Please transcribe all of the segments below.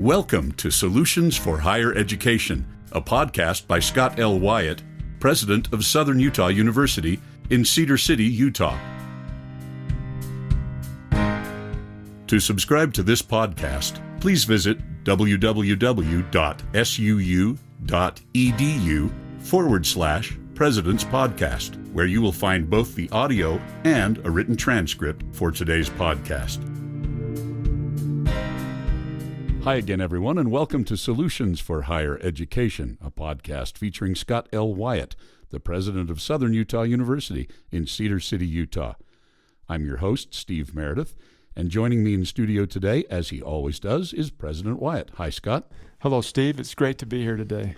Welcome to Solutions for Higher Education, a podcast by Scott L. Wyatt, president of Southern Utah University in Cedar City, Utah. To subscribe to this podcast, please visit www.suu.edu/President's Podcast, where you will find both the audio and a written transcript for today's podcast. Hi again, everyone, and welcome to Solutions for Higher Education, a podcast featuring Scott L. Wyatt, the president of Southern Utah University in Cedar City, Utah. I'm your host, Steve Meredith, and joining me in studio today, as he always does, is President Wyatt. Hi, Scott. Hello, Steve. It's great to be here today.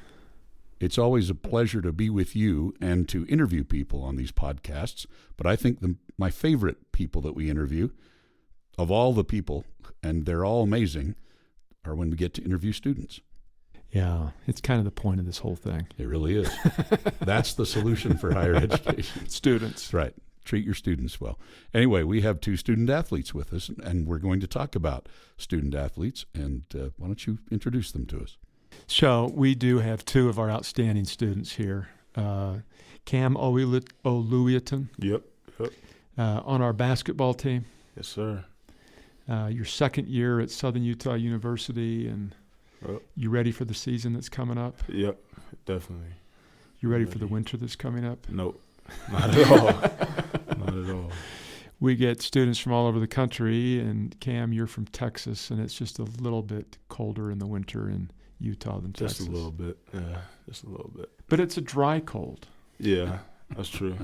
It's always a pleasure to be with you and to interview people on these podcasts, but I think my favorite people that we interview, of all the people, and they're all amazing, are when we get to interview students. Yeah, it's kind of the point of this whole thing. It really is. That's the solution for higher education. Students. Right. Treat your students well. Anyway, we have two student athletes with us, and we're going to talk about student athletes. And why don't you introduce them to us? So we do have two of our outstanding students here. Cam Oluyitan. Yep. On our basketball team. Yes, sir. Your second year at Southern Utah University, and you ready for the season that's coming up? Yep, definitely. You ready for the winter that's coming up? Nope, not at all. Not at all. We get students from all over the country, and Cam, you're from Texas, and it's just a little bit colder in the winter in Utah than Texas. Just a little bit, yeah, just a little bit. But it's a dry cold. Yeah, that's true.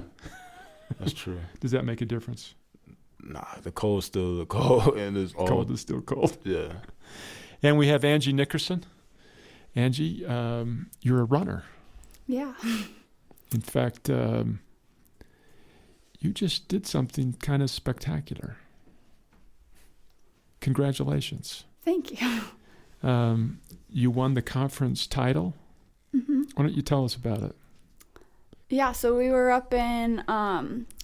That's true. Does that make a difference? Nah, the cold's still the cold, and it's all cold is still cold. Yeah. And we have Angie Nickerson. Angie, you're a runner. Yeah. In fact, you just did something kind of spectacular. Congratulations. Thank you. You won the conference title. Mm-hmm. Why don't you tell us about it? Yeah, so we were up in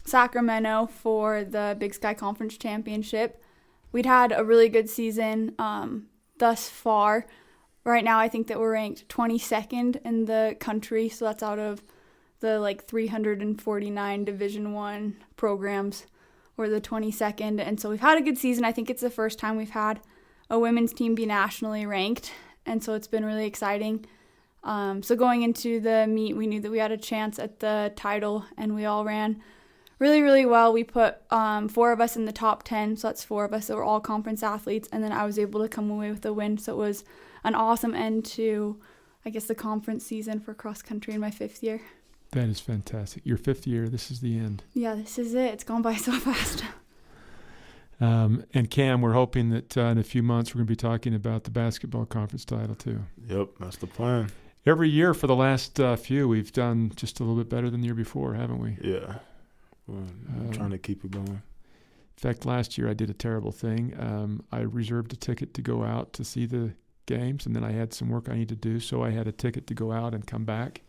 Sacramento for the Big Sky Conference Championship. We'd had a really good season thus far. Right now, I think that we're ranked 22nd in the country, so that's out of the 349 Division I programs. We're the 22nd, and so we've had a good season. I think it's the first time we've had a women's team be nationally ranked, and so it's been really exciting. So going into the meet, we knew that we had a chance at the title, and we all ran really, really well. We put 4 of us in the top 10, so that's 4 of us that were all conference athletes, and then I was able to come away with a win. So it was an awesome end to, I guess, the conference season for cross country in my 5th year. That is fantastic. Your 5th year, this is the end. Yeah, this is it. It's gone by so fast. And Cam, we're hoping that in a few months we're going to be talking about the basketball conference title too. Yep, that's the plan. Every year for the last few, we've done just a little bit better than the year before, haven't we? Yeah. I'm trying to keep it going. In fact, last year I did a terrible thing. I reserved a ticket to go out to see the games, and then I had some work I needed to do, so I had a ticket to go out and come back.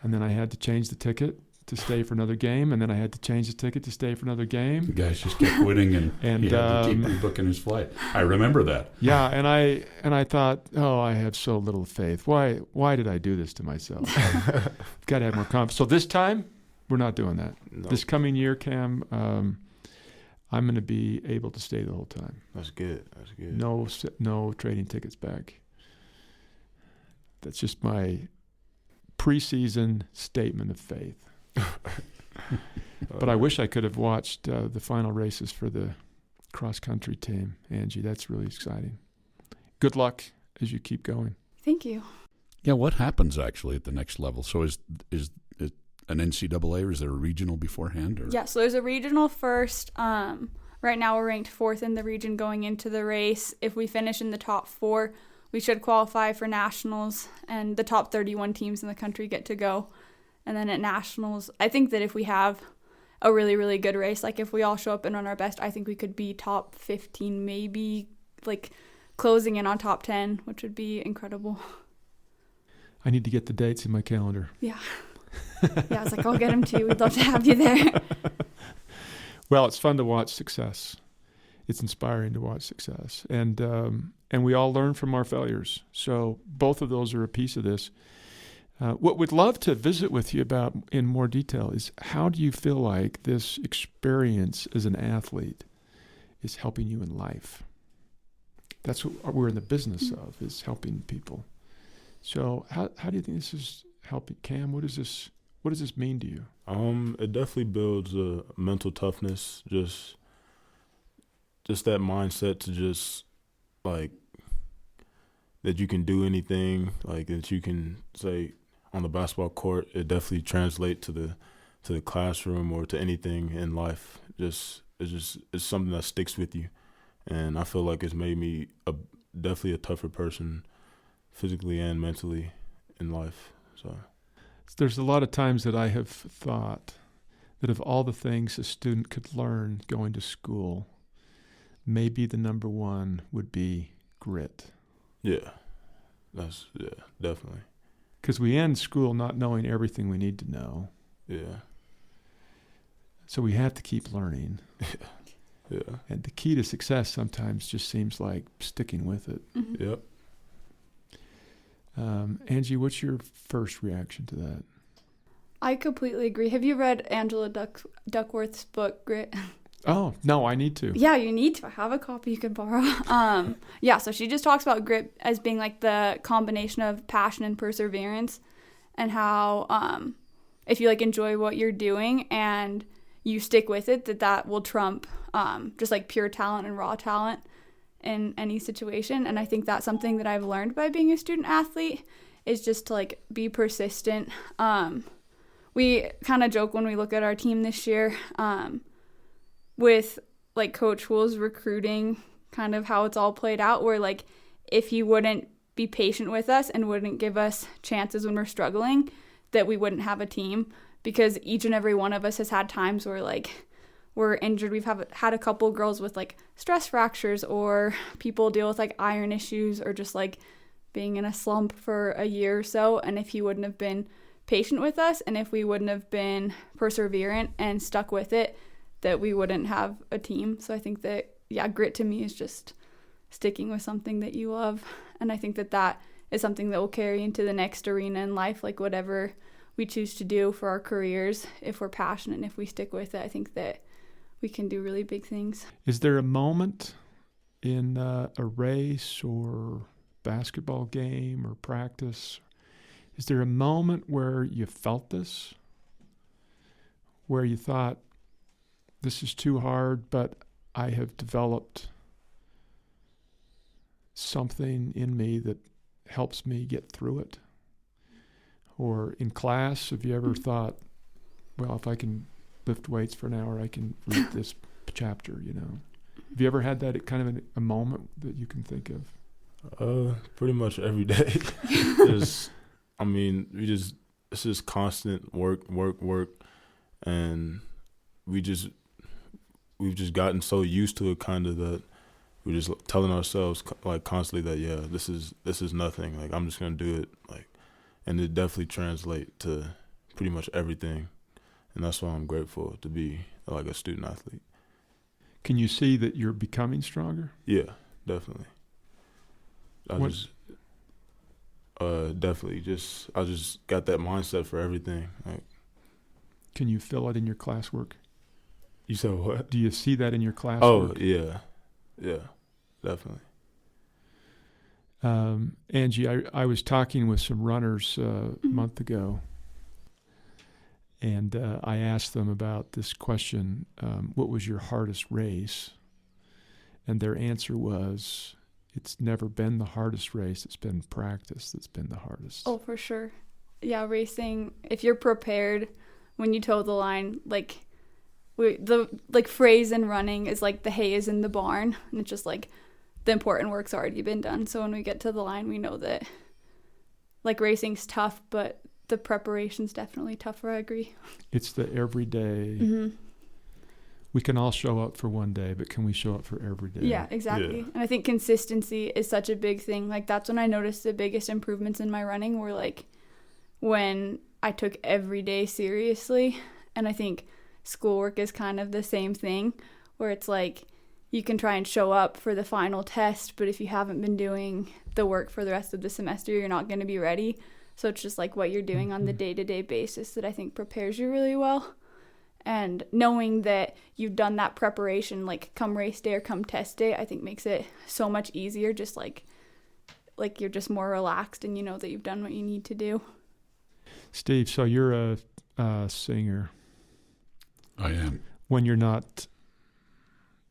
And then I had to change the ticket to stay for another game, and then I had to change the ticket to stay for another game. The guys just kept winning, and he had to keep rebooking his flight. I remember that. Yeah, and I thought, I have so little faith. Why did I do this to myself? I've got to have more confidence. So this time, we're not doing that. No. This coming year, Cam, I'm going to be able to stay the whole time. That's good. That's good. No trading tickets back. That's just my preseason statement of faith. But I wish I could have watched the final races for the cross-country team, Angie. That's really exciting. Good luck as you keep going. Thank you. Yeah, what happens actually at the next level? So is it an NCAA, or is there a regional beforehand? Or? Yeah, so there's a regional first. Right now we're ranked 4th in the region going into the race. If we finish in the top 4, we should qualify for nationals, and the top 31 teams in the country get to go. And then at nationals, I think that if we have a really, really good race, if we all show up and run our best, I think we could be top 15, maybe closing in on top 10, which would be incredible. I need to get the dates in my calendar. Yeah. Yeah, I was I'll get them to you. We'd love to have you there. Well, it's fun to watch success. it's inspiring to watch success. And we all learn from our failures. So both of those are a piece of this. What we'd love to visit with you about in more detail is how do you feel like this experience as an athlete is helping you in life? That's what we're in the business of, is helping people. So how do you think this is helping? Cam, what does this mean to you? It definitely builds a mental toughness, just that mindset to just like that you can do anything, like that you can say on the basketball court. It definitely translates to the classroom or to anything in life. It's something that sticks with you, and I feel like it's made me definitely a tougher person, physically and mentally, in life. So there's a lot of times that I have thought that of all the things a student could learn going to school, maybe the number one would be grit. Yeah, definitely. Because we end school not knowing everything we need to know. Yeah. So we have to keep learning. Yeah. And the key to success sometimes just seems like sticking with it. Mm-hmm. Yep. Angie, what's your first reaction to that? I completely agree. Have you read Angela Duckworth's book, Grit? Oh, no, I need to. Yeah, you need to. I have a copy you can borrow. So she just talks about grit as being like the combination of passion and perseverance, and how if you like enjoy what you're doing and you stick with it, that will trump just like pure talent and raw talent in any situation. And I think that's something that I've learned by being a student athlete, is just to like be persistent. We kind of joke when we look at our team this year, with like Coach Houle's recruiting, kind of how it's all played out, where like if he wouldn't be patient with us and wouldn't give us chances when we're struggling, that we wouldn't have a team, because each and every one of us has had times where like we're injured. We've had a couple girls with like stress fractures, or people deal with like iron issues, or just like being in a slump for a year or so. And if he wouldn't have been patient with us, and if we wouldn't have been perseverant and stuck with it, that we wouldn't have a team. So I think that, grit to me is just sticking with something that you love. And I think that is something that will carry into the next arena in life, like whatever we choose to do for our careers. If we're passionate and if we stick with it, I think that we can do really big things. Is there a moment in a race or basketball game or practice, is there a moment where you felt this, where you thought, this is too hard, but I have developed something in me that helps me get through it? Or in class, have you ever thought, well, if I can lift weights for an hour, I can read this chapter, Have you ever had that kind of a moment that you can think of? Pretty much every day. It's just constant work, and we've just gotten so used to it, kind of, that we're just telling ourselves like constantly that this is nothing. Like, I'm just gonna do it. Like, and it definitely translates to pretty much everything, and that's why I'm grateful to be like a student athlete. Can you see that you're becoming stronger? Yeah, definitely. I just got that mindset for everything. Like, can you feel it in your classwork? You said what? Do you see that in your classwork? Oh, yeah, definitely. Angie, I was talking with some runners a month ago, and I asked them about this question, what was your hardest race? And their answer was, it's never been the hardest race, it's been practice that's been the hardest. Oh, for sure. Yeah, racing, if you're prepared when you toe the line, like the phrase in running is like the hay is in the barn, and it's just like the important work's already been done. So when we get to the line, we know that like racing's tough, but the preparation's definitely tougher. I agree. It's the everyday. Mm-hmm. We can all show up for one day, but can we show up for every day? Yeah, exactly. Yeah. And I think consistency is such a big thing. Like, that's when I noticed the biggest improvements in my running were like when I took every day seriously. And I think schoolwork is kind of the same thing, where it's like you can try and show up for the final test, but if you haven't been doing the work for the rest of the semester, you're not going to be ready. So it's just like what you're doing on the day-to-day basis that I think prepares you really well. And knowing that you've done that preparation, like come race day or come test day, I think makes it so much easier, just like you're just more relaxed and you know that you've done what you need to do. Steve, so you're a singer. I am. When you're not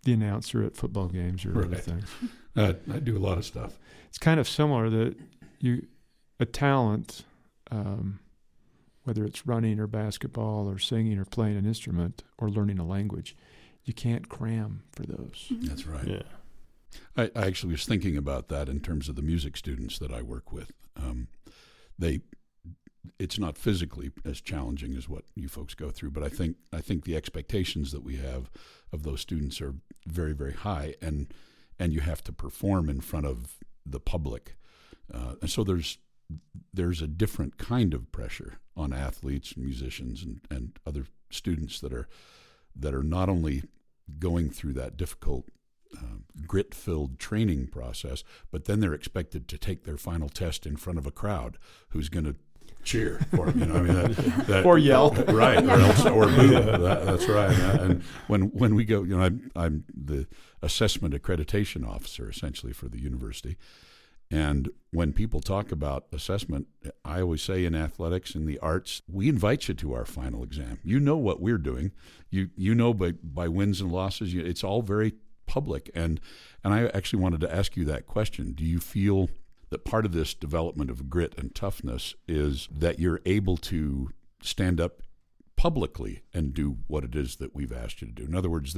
the announcer at football games or other things. I do a lot of stuff. It's kind of similar that a talent, whether it's running or basketball or singing or playing an instrument or learning a language, you can't cram for those. That's right. Yeah. I actually was thinking about that in terms of the music students that I work with. It's not physically as challenging as what you folks go through, but I think the expectations that we have of those students are very, very high, and you have to perform in front of the public, and so there's a different kind of pressure on athletes and musicians and other students that are not only going through that difficult grit-filled training process, but then they're expected to take their final test in front of a crowd who's going to cheer for them. You know, I mean, that or yell, right? Or boo. That's right. And when we go, you know, I'm the assessment accreditation officer essentially for the university. And when people talk about assessment, I always say in athletics, in the arts, we invite you to our final exam. You know what we're doing. You know by wins and losses. It's all very public. And I actually wanted to ask you that question. Do you feel that part of this development of grit and toughness is that you're able to stand up publicly and do what it is that we've asked you to do? In other words,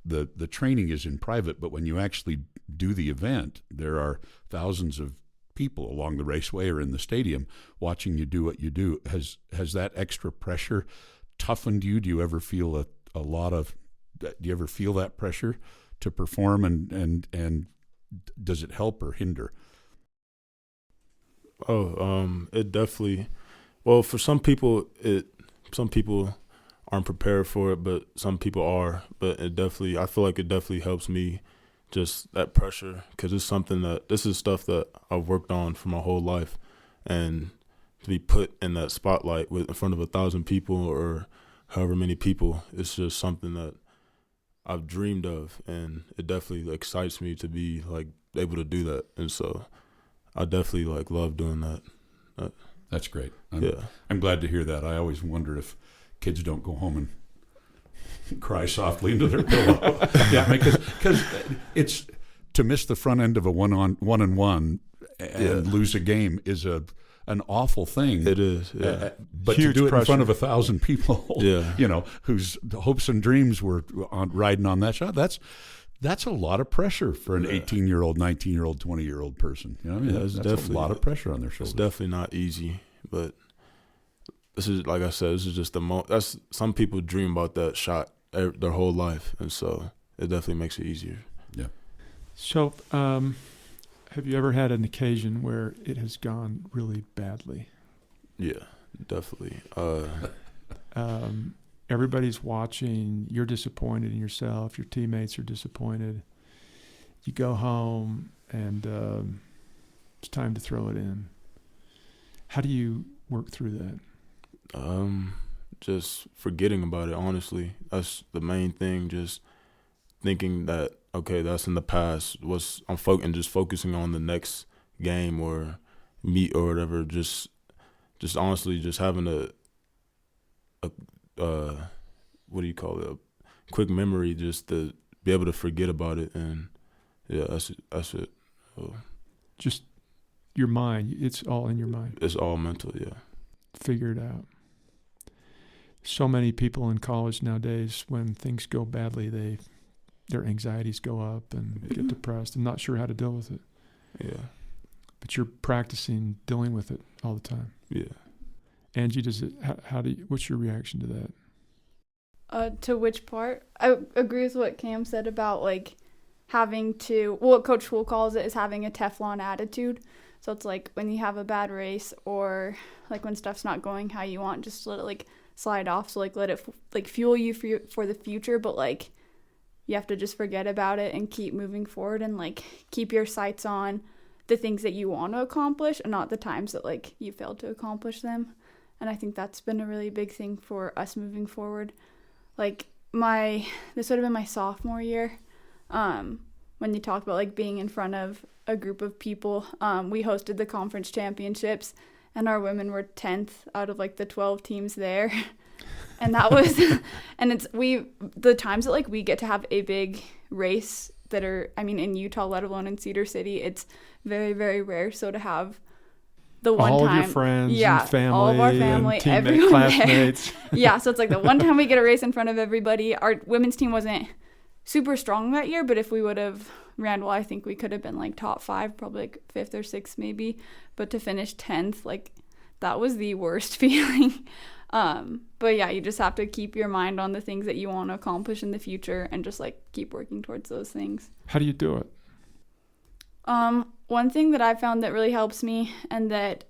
the training is in private, but when you actually do the event, there are thousands of people along the raceway or in the stadium watching you do what you do. Has that extra pressure toughened you? Do you ever feel do you ever feel that pressure to perform, and does it help or hinder? It definitely. Well, for some people aren't prepared for it, but some people are. But I feel like it definitely helps me, just that pressure, because this is stuff that I've worked on for my whole life, and to be put in that spotlight in front of 1,000 people or however many people, it's just something that I've dreamed of, and it definitely excites me to be like able to do that, and so I definitely love doing that. That's great. I'm glad to hear that. I always wonder if kids don't go home and cry softly into their pillow. Yeah, because it's to miss the front end of a one-on-one and lose a game is an awful thing. It is, yeah. But huge to do it pressure in front of 1,000 people, you know, whose hopes and dreams were riding on that shot, that's a lot of pressure for an 18-year-old, 19-year-old, 20-year-old person. You know, I mean, that's definitely a lot of pressure on their shoulders. It's definitely not easy, but this is, like I said, this is just that's some people dream about that shot their whole life, and so it definitely makes it easier. Yeah. So, have you ever had an occasion where it has gone really badly? Yeah, definitely. Everybody's watching. You're disappointed in yourself. Your teammates are disappointed. You go home, and it's time to throw it in. How do you work through that? Just forgetting about it, honestly. That's the main thing, just thinking that, okay, that's in the past. I'm just focusing on the next game or meet or whatever. Just honestly, just having a what do you call it? A quick memory, just to be able to forget about it, and yeah, that's it. Just your mind. It's all in your mind. It's all mental, yeah. Figure it out. So many people in college nowadays, when things go badly, their anxieties go up and get depressed and not sure how to deal with it. Yeah. But you're practicing dealing with it all the time. Yeah. Angie, what's your reaction to that? To which part? I agree with what Cam said about having to, what Coach Houle calls it is having a Teflon attitude. So it's like when you have a bad race or when stuff's not going how you want, just let it slide off. So let it fuel you for the future, but you have to just forget about it and keep moving forward and like keep your sights on the things that you want to accomplish and not the times that like you failed to accomplish them. And I think that's been a really big thing for us moving forward. Like this would have been my sophomore year. When you talk about like being in front of a group of people, we hosted the conference championships and our women were 10th out of like the 12 teams there. And that was, and the times that like we get to have a big race that are, I mean, in Utah, let alone in Cedar City, it's very, very rare. So to have the one all time, of your friends, yeah, and family, all of our family, and everyone classmates. There. Yeah, so it's like the one time we get a race in front of everybody. Our women's team wasn't super strong that year, but if we would have ran well, I think we could have been like top 5, probably like 5th or 6th maybe. But to finish 10th, like that was the worst feeling. But yeah, you just have to keep your mind on the things that you want to accomplish in the future and just like keep working towards those things. How do you do it? One thing that I've found that really helps me and that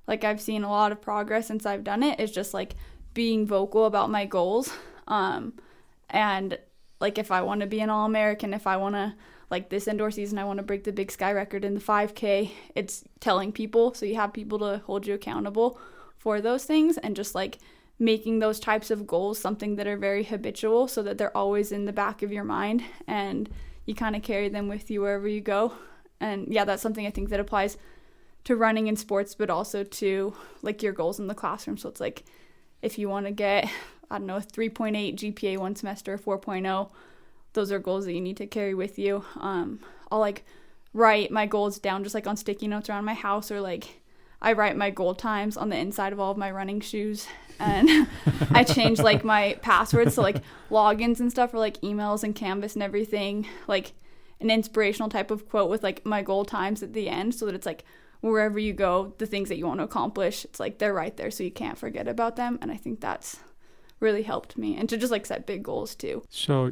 like I've seen a lot of progress since I've done it is just like being vocal about my goals. And like if I want to be an All-American, if I want to, like this indoor season, I want to break the Big Sky record in the 5K, it's telling people, so you have people to hold you accountable for those things and just like making those types of goals something that are very habitual so that they're always in the back of your mind and you kind of carry them with you wherever you go. And yeah, that's something I think that applies to running in sports, but also to like your goals in the classroom. So it's like if you want to get, I don't know, a 3.8 GPA one semester, 4.0, those are goals that you need to carry with you. I'll like write my goals down just like on sticky notes around my house, or like I write my goal times on the inside of all of my running shoes, and I change like my passwords, so like logins and stuff, or like emails and Canvas and everything, like an inspirational type of quote with like my goal times at the end, so that it's like wherever you go, the things that you want to accomplish, it's like they're right there so you can't forget about them. And I think that's really helped me, and to just like set big goals too. So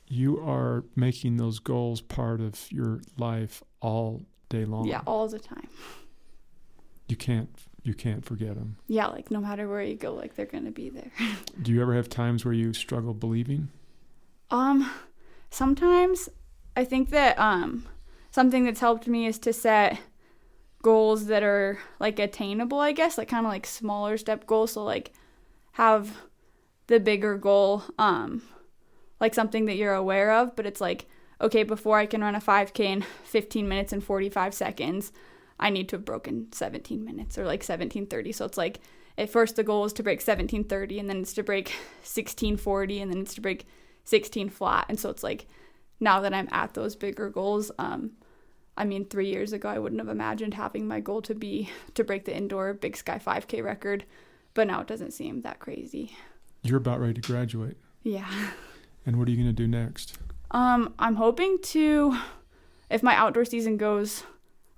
you are making those goals part of your life all day long. Yeah, all the time. You can't forget them. Yeah, like no matter where you go, like they're going to be there. Do you ever have times where you struggle believing? Sometimes I think that something that's helped me is to set goals that are like attainable, I guess, like kind of like smaller step goals. So like have the bigger goal, like something that you're aware of, but it's like, okay, before I can run a 5K in 15 minutes and 45 seconds, I need to have broken 17 minutes or like 17:30. So it's like at first the goal is to break 17:30, and then it's to break 16:40, and then it's to break 16 flat. And so it's like now that I'm at those bigger goals, I mean, 3 years ago, I wouldn't have imagined having my goal to be to break the indoor Big Sky 5K record, but now it doesn't seem that crazy. You're about ready to graduate. Yeah. And what are you going to do next? I'm hoping to, if my outdoor season goes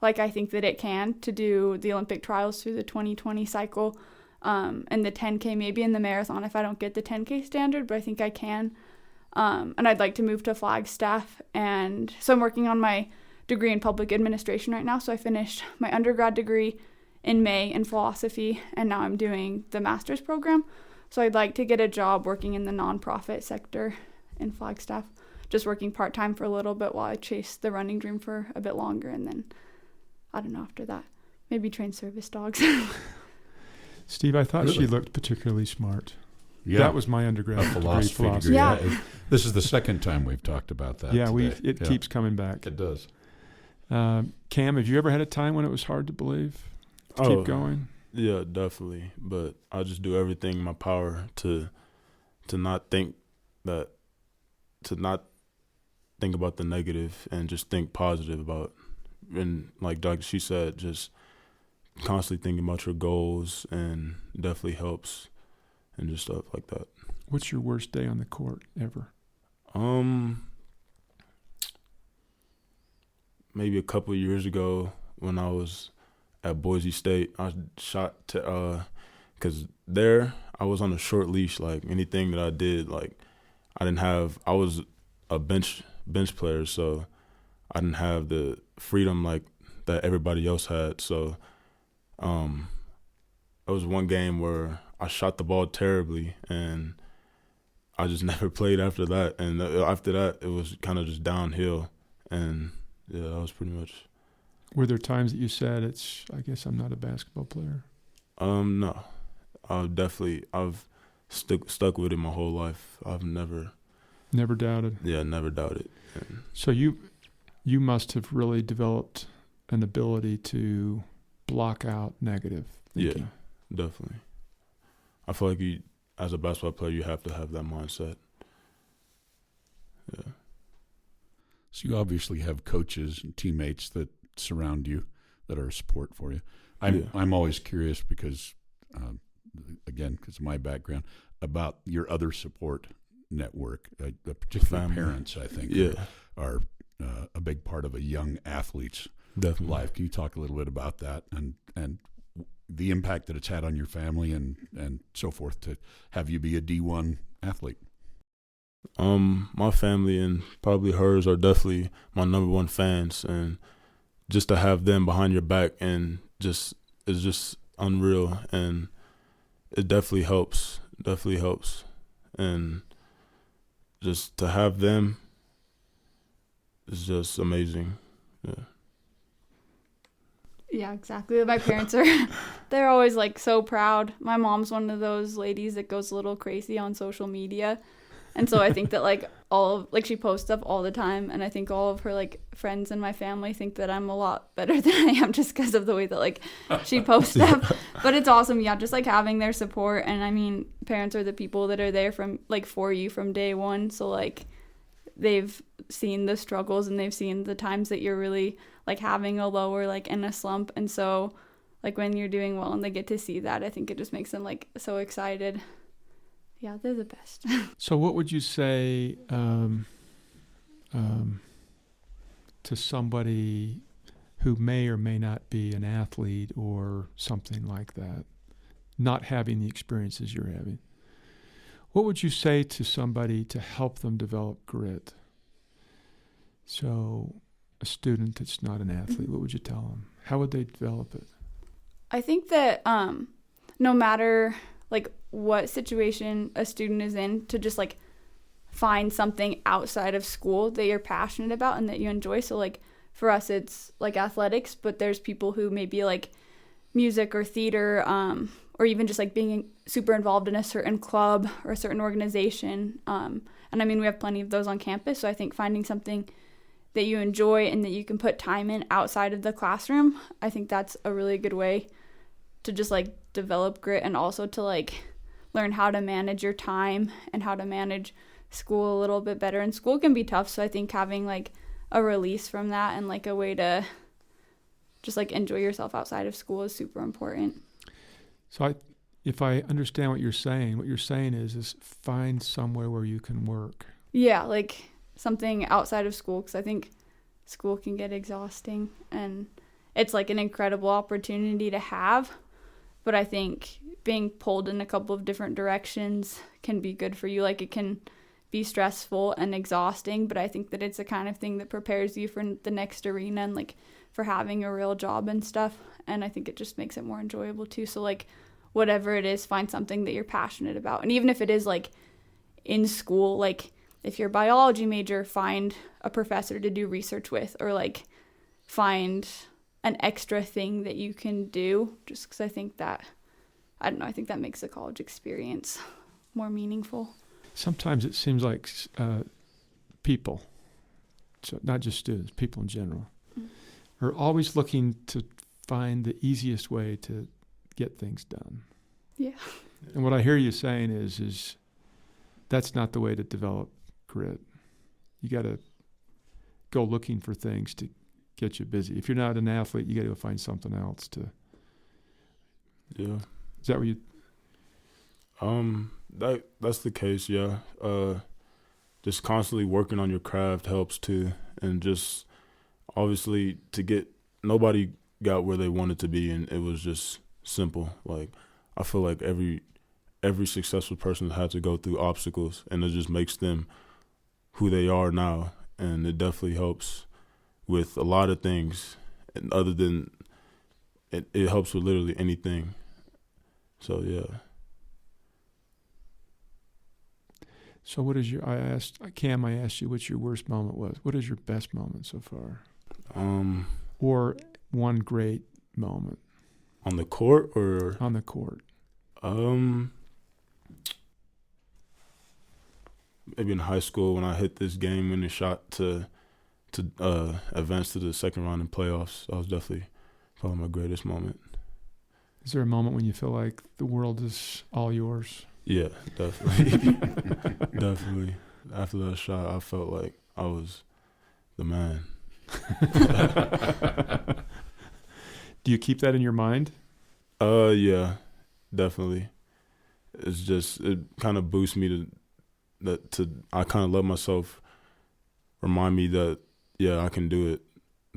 like I think that it can, to do the Olympic trials through the 2020 cycle, and the 10K, maybe in the marathon if I don't get the 10K standard, but I think I can. And I'd like to move to Flagstaff. And so I'm working on my degree in public administration right now. So I finished my undergrad degree in May in philosophy, and now I'm doing the master's program. So I'd like to get a job working in the nonprofit sector in Flagstaff, just working part-time for a little bit while I chase the running dream for a bit longer. And then, I don't know, after that, maybe train service dogs. Steve, I thought Really? she looked particularly smart. Yeah. That was my undergrad philosophy degree. degree. Yeah. This is the second time we've talked about that. Yeah, today. it keeps coming back. It does. Cam, have you ever had a time when it was hard to believe? To keep going? Yeah, definitely. But I just do everything in my power to not think about the negative and just think positive about, and like she said, just constantly thinking about your goals, and definitely helps, and just stuff like that. What's your worst day on the court ever? Maybe a couple of years ago when I was at Boise State, I shot because there I was on a short leash. Like anything that I did, like I was a bench player, so I didn't have the freedom like that everybody else had. So it was one game where I shot the ball terribly, and I just never played after that. And after that, it was kind of just downhill. And, yeah, that was pretty much. Were there times that you said, I guess I'm not a basketball player? No. I've stuck with it my whole life. I've never doubted. Yeah, never doubted. And so you must have really developed an ability to block out negative thinking. Yeah, definitely. I feel like as a basketball player, you have to have that mindset. Yeah. So you obviously have coaches and teammates that surround you that are a support for you. I'm always curious because, again, because of my background, about your other support network, particularly Family. Parents, I think, are a big part of a young athlete's life. Can you talk a little bit about that and the impact that it's had on your family and so forth to have you be a D1 athlete? My family and probably hers are definitely my number one fans, and just to have them behind your back and it's just unreal, and it definitely helps. And just to have them is just amazing. Yeah. Yeah, exactly. My parents they're always like so proud. My mom's one of those ladies that goes a little crazy on social media. And so I think that like she posts stuff all the time, and I think all of her like friends and my family think that I'm a lot better than I am just because of the way that like she posts stuff. But it's awesome, yeah, just like having their support. And I mean, parents are the people that are there from like for you from day one. So like they've seen the struggles and they've seen the times that you're really like having a low or like in a slump. And so like when you're doing well and they get to see that, I think it just makes them like so excited. Yeah, they're the best. So what would you say to somebody who may or may not be an athlete or something like that, not having the experiences you're having? What would you say to somebody to help them develop grit? So a student that's not an athlete, what would you tell them? How would they develop it? I think that no matter like what situation a student is in, to just like find something outside of school that you're passionate about and that you enjoy. So like for us it's like athletics, but there's people who may be like music or theater, or even just like being super involved in a certain club or a certain organization. And I mean, we have plenty of those on campus. So I think finding something that you enjoy and that you can put time in outside of the classroom, I think that's a really good way to just like develop grit, and also to like learn how to manage your time and how to manage school a little bit better. And school can be tough, so I think having like a release from that and like a way to just like enjoy yourself outside of school is super important. So if I understand what you're saying is find somewhere where you can work. Yeah, like something outside of school, because I think school can get exhausting and it's like an incredible opportunity to have. But I think being pulled in a couple of different directions can be good for you. Like it can be stressful and exhausting, but I think that it's the kind of thing that prepares you for the next arena and like for having a real job and stuff. And I think it just makes it more enjoyable too. So like whatever it is, find something that you're passionate about. And even if it is like in school, like if you're a biology major, find a professor to do research with, or like find an extra thing that you can do, just because I think that, I don't know, I think that makes the college experience more meaningful. Sometimes it seems like people, so not just students, people in general, are always looking to find the easiest way to get things done. Yeah. And what I hear you saying is that's not the way to develop grit. You got to go looking for things to get you busy. If you're not an athlete, you got to go find something else to. Yeah. Is that what you? That's the case. Yeah. Just constantly working on your craft helps too, and just obviously nobody got where they wanted to be, and it was just simple. Like I feel like every successful person had to go through obstacles, and it just makes them who they are now, and it definitely helps with a lot of things, and other than it helps with literally anything. So yeah. So what is I asked you what your worst moment was. What is your best moment so far? Or one great moment. On the court or? On the court. Maybe in high school when I hit this game-winning shot to advance to the second round in playoffs. That was definitely probably my greatest moment. Is there a moment when you feel like the world is all yours? Yeah, definitely. Definitely. After that shot, I felt like I was the man. Do you keep that in your mind? Yeah, definitely. It's just, it kind of boosts me I kind of let myself remind me that, yeah, I can do it.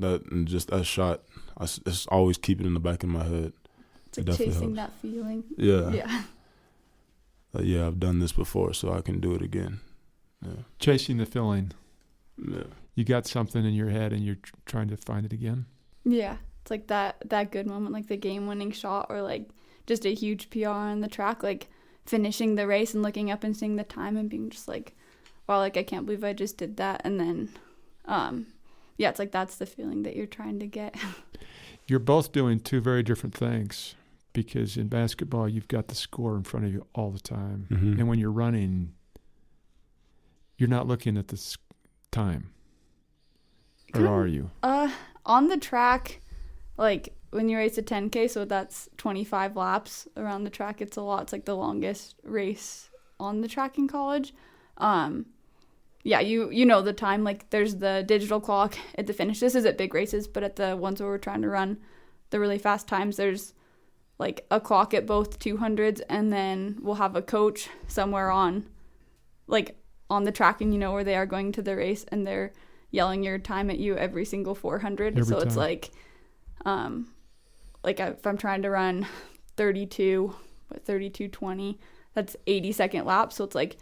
And just that shot, I just always keep it in the back of my head. It's like chasing that feeling. Yeah. Yeah. Yeah, I've done this before, so I can do it again. Yeah. Chasing the feeling. Yeah. You got something in your head and you're trying to find it again? Yeah. It's like that good moment, like the game-winning shot or like just a huge PR on the track, like finishing the race and looking up and seeing the time and being just like, wow, like I can't believe I just did that. And then, yeah, it's like that's the feeling that you're trying to get. You're both doing two very different things because in basketball, you've got the score in front of you all the time. Mm-hmm. And when you're running, you're not looking at the time. Or are you? On the track, like when you race a 10K, so that's 25 laps around the track. It's a lot. It's like the longest race on the track in college. Yeah, you know the time. Like there's the digital clock at the finish. This is at big races, but at the ones where we're trying to run the really fast times, there's like a clock at both 200s, and then we'll have a coach somewhere on the track, and you know where they are going to the race, and they're yelling your time at you every single 400. So it's like if I'm trying to run 32:20, that's 80-second lap. So it's like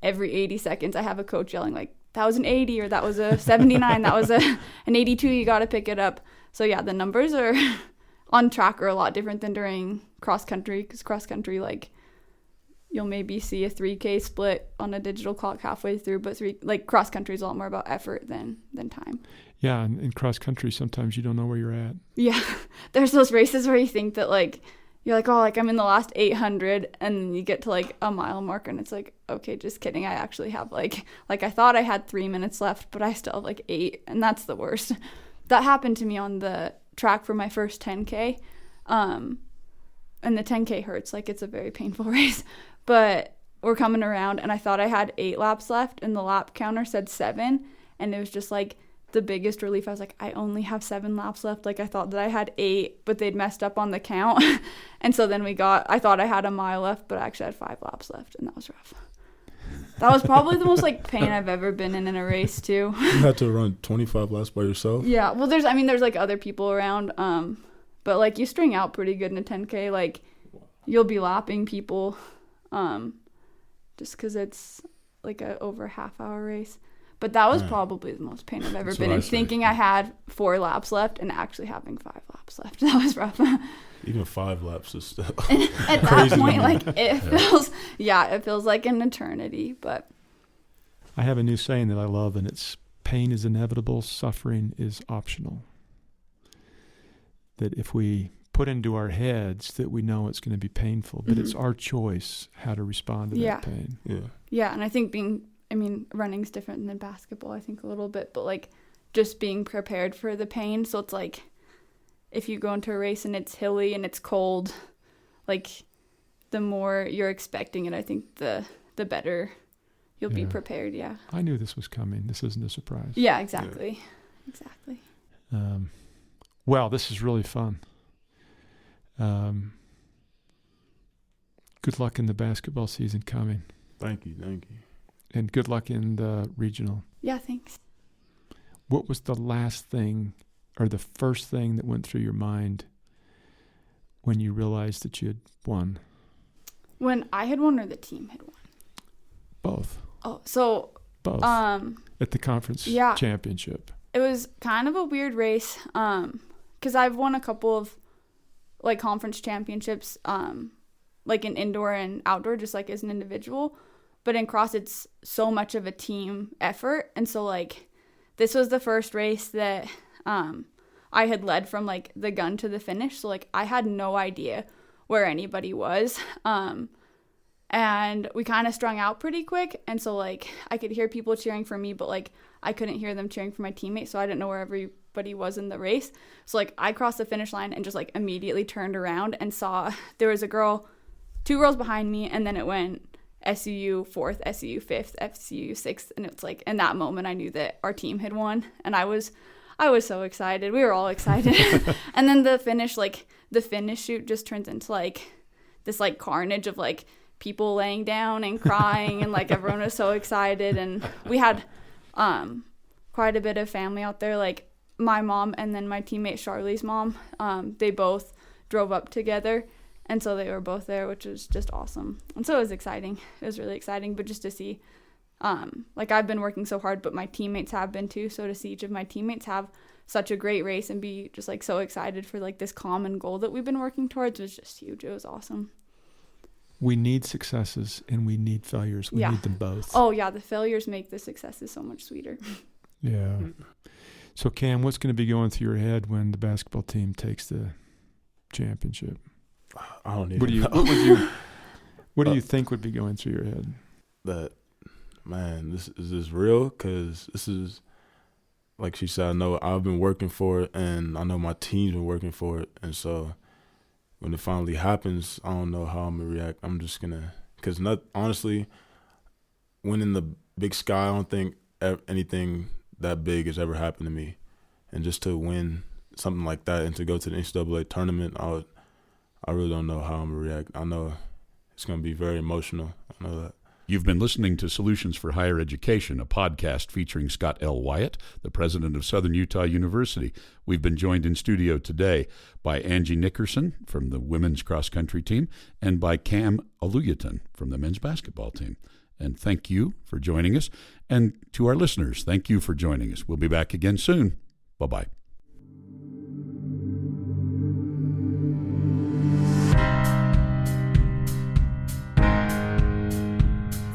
every 80 seconds I have a coach yelling like, that was an 80 or that was a 79, that was an 82, you got to pick it up. So yeah, the numbers are on track are a lot different than during cross country, because cross country, like you'll maybe see a 3K split on a digital clock halfway through, but cross country is a lot more about effort than time. Yeah, and in cross country, sometimes you don't know where you're at. Yeah, there's those races where you think that like you're like, oh, like I'm in the last 800, and then you get to like a mile marker, and it's like, okay, just kidding. I actually have like I thought I had 3 minutes left, but I still have like 8, and that's the worst. That happened to me on the track for my first 10K, and the 10K hurts. Like it's a very painful race, but we're coming around, and I thought I had 8 laps left, and the lap counter said 7, and it was just like the biggest relief. I was like, I only have 7 laps left. Like I thought that I had 8, but they'd messed up on the count. And so then I thought I had a mile left, but I actually had 5 laps left, and that was rough. That was probably the most like pain I've ever been in a race too. You had to run 25 laps by yourself? Yeah. Well, there's like other people around. But like you string out pretty good in a 10K. Like you'll be lapping people, just because it's like a over half-hour race. But that was probably the most pain I've ever been in, thinking I had 4 laps left and actually having 5 laps left. That was rough. Even 5 laps is still at that point, like it feels like an eternity. But I have a new saying that I love, and it's pain is inevitable, suffering is optional. That if we put into our heads that we know it's going to be painful, but it's our choice how to respond to that pain. Yeah, and I think running's different than basketball, I think, a little bit, but like just being prepared for the pain. So it's like if you go into a race and it's hilly and it's cold, like the more you're expecting it, I think the better you'll be prepared. Yeah. I knew this was coming. This isn't a surprise. Yeah, exactly. Yeah. Exactly. Well, this is really fun. Good luck in the basketball season coming. Thank you. And good luck in the regional. Yeah, thanks. What was the last thing or the first thing that went through your mind when you realized that you had won? When I had won or the team had won? Both. Oh, so... Both. At the conference championship. It was kind of a weird race because I've won a couple of like conference championships like in indoor and outdoor, just like as an individual. but in cross, it's so much of a team effort. And so, like, this was the first race that I had led from, like, the gun to the finish. So, like, I had no idea where anybody was. And we kind of strung out pretty quick. And so, like, I could hear people cheering for me, but, like, I couldn't hear them cheering for my teammates. So I didn't know where everybody was in the race. So, like, I crossed the finish line and just, like, immediately turned around and saw there was a girl, 2 girls behind me. And then it went SUU 4th, SUU 5th, SUU 6th. And it's like, in that moment, I knew that our team had won. And I was so excited. We were all excited. And then the finish shoot just turns into, like, this, like, carnage of, like, people laying down and crying, and, like, everyone was so excited. And we had quite a bit of family out there, like my mom and then my teammate Charlie's mom. They both drove up together, and so they were both there, which was just awesome. And so it was exciting. It was really exciting. But just to see, like, I've been working so hard, but my teammates have been too. So to see each of my teammates have such a great race and be just, like, so excited for, like, this common goal that we've been working towards was just huge. It was awesome. We need successes and we need failures. We need them both. Oh, yeah. The failures make the successes so much sweeter. Yeah. So, Cam, what's going to be going through your head when the basketball team takes the championship? I don't even know. What do you think would be going through your head? That, man, is this real? Because this is, like she said, I know I've been working for it, and I know my team's been working for it. And so when it finally happens, I don't know how I'm going to react. I'm just going to, because honestly, winning the Big Sky, I don't think anything that big has ever happened to me. And just to win something like that and to go to the NCAA tournament, I really don't know how I'm going to react. I know it's going to be very emotional. I know that. You've been listening to Solutions for Higher Education, a podcast featuring Scott L. Wyatt, the president of Southern Utah University. We've been joined in studio today by Angie Nickerson from the women's cross-country team and by Cam Oluyitan from the men's basketball team. And thank you for joining us. And to our listeners, thank you for joining us. We'll be back again soon. Bye-bye.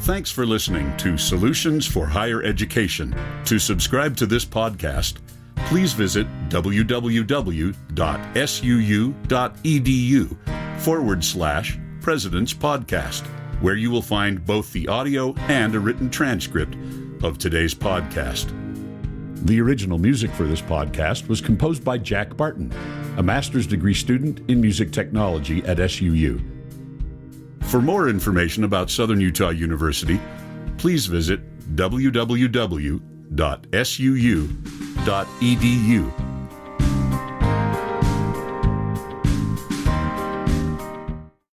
Thanks for listening to Solutions for Higher Education. To subscribe to this podcast, please visit www.suu.edu/President's Podcast, where you will find both the audio and a written transcript of today's podcast. The original music for this podcast was composed by Jack Barton, a master's degree student in music technology at SUU. For more information about Southern Utah University, please visit www.suu.edu.